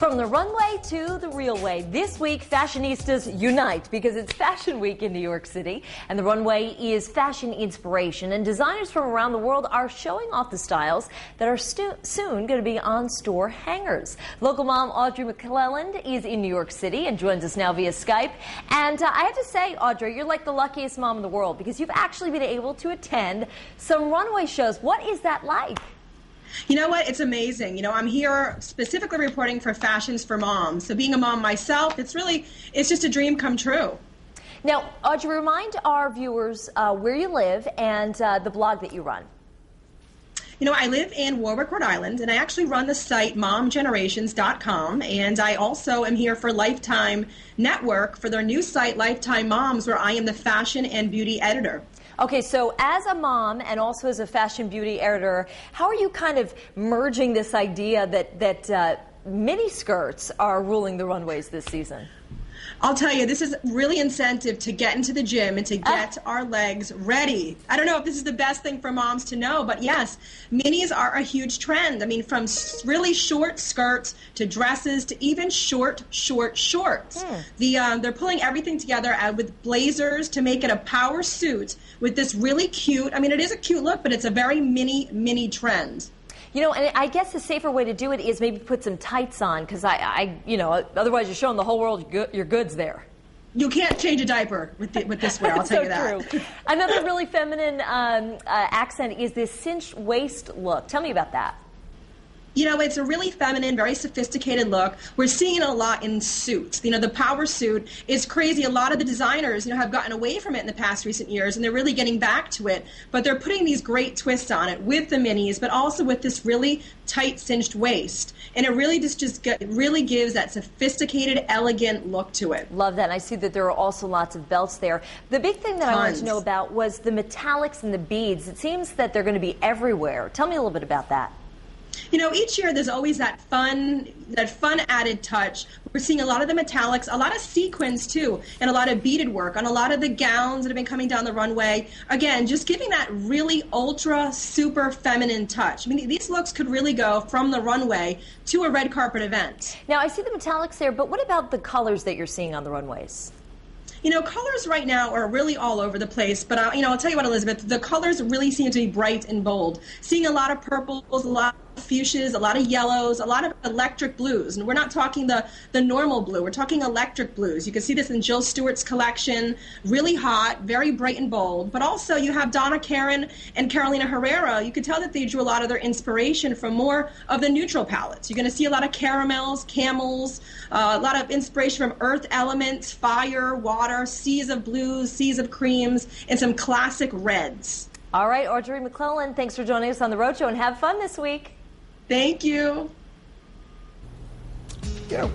From the runway to the real way, this week fashionistas unite because it's Fashion Week in New York City and the runway is fashion inspiration, and designers from around the world are showing off the styles that are soon going to be on store hangers. Local mom Audrey McClelland is in New York City and joins us now via Skype. And I have to say, Audrey, you're like the luckiest mom in the world because you've actually been able to attend some runway shows. What is that like? You know what? It's amazing. I'm here specifically reporting for Fashions for Moms. So being a mom myself, it's just a dream come true. Now, Audrey, remind our viewers where you live and the blog that you run. I live in Warwick, Rhode Island, and I actually run the site momgenerations.com, and I also am here for Lifetime Network for their new site, Lifetime Moms, where I am the fashion and beauty editor. Okay, so as a mom and also as a fashion beauty editor, how are you kind of merging this idea that mini skirts are ruling the runways this season? I'll tell you, this is really incentive to get into the gym and to get our legs ready. I don't know if this is the best thing for moms to know, but yes, minis are a huge trend. I mean, from really short skirts to dresses to even short shorts. They're pulling everything together with blazers to make it a power suit with this really cute, it is a cute look, but it's a very mini trend. And I guess the safer way to do it is maybe put some tights on, because otherwise you're showing the whole world your goods there. You can't change a diaper with this wear, I'll tell you that. True. Another really feminine accent is this cinched waist look. Tell me about that. It's a really feminine, very sophisticated look. We're seeing it a lot in suits. The power suit is crazy. A lot of the designers, have gotten away from it in the past recent years, and they're really getting back to it. But they're putting these great twists on it with the minis, but also with this really tight cinched waist. And it really really gives that sophisticated, elegant look to it. Love that. And I see that there are also lots of belts there. The big thing that I wanted to know about was the metallics and the beads. It seems that they're going to be everywhere. Tell me a little bit about that. Each year there's always that fun added touch. We're seeing a lot of the metallics, a lot of sequins too, and a lot of beaded work on a lot of the gowns that have been coming down the runway. Again, just giving that really ultra super feminine touch. These looks could really go from the runway to a red carpet event. Now I see the metallics there, but what about the colors that you're seeing on the runways? Colors right now are really all over the place, but I'll tell you what, Elizabeth, the colors really seem to be bright and bold. Seeing a lot of purples, a lot of fuchsias, a lot of yellows, a lot of electric blues. And we're not talking the normal blue, we're talking electric blues. You can see this in Jill Stewart's collection, really hot, very bright and bold. But also you have Donna Karan and Carolina Herrera. You can tell that they drew a lot of their inspiration from more of the neutral palettes. You're going to see a lot of caramels, camels, a lot of inspiration from earth elements, fire, water, seas of blues, seas of creams, and some classic reds. All right, Audrey McClelland, thanks for joining us on The Roadshow, and have fun this week. Thank you. Yeah.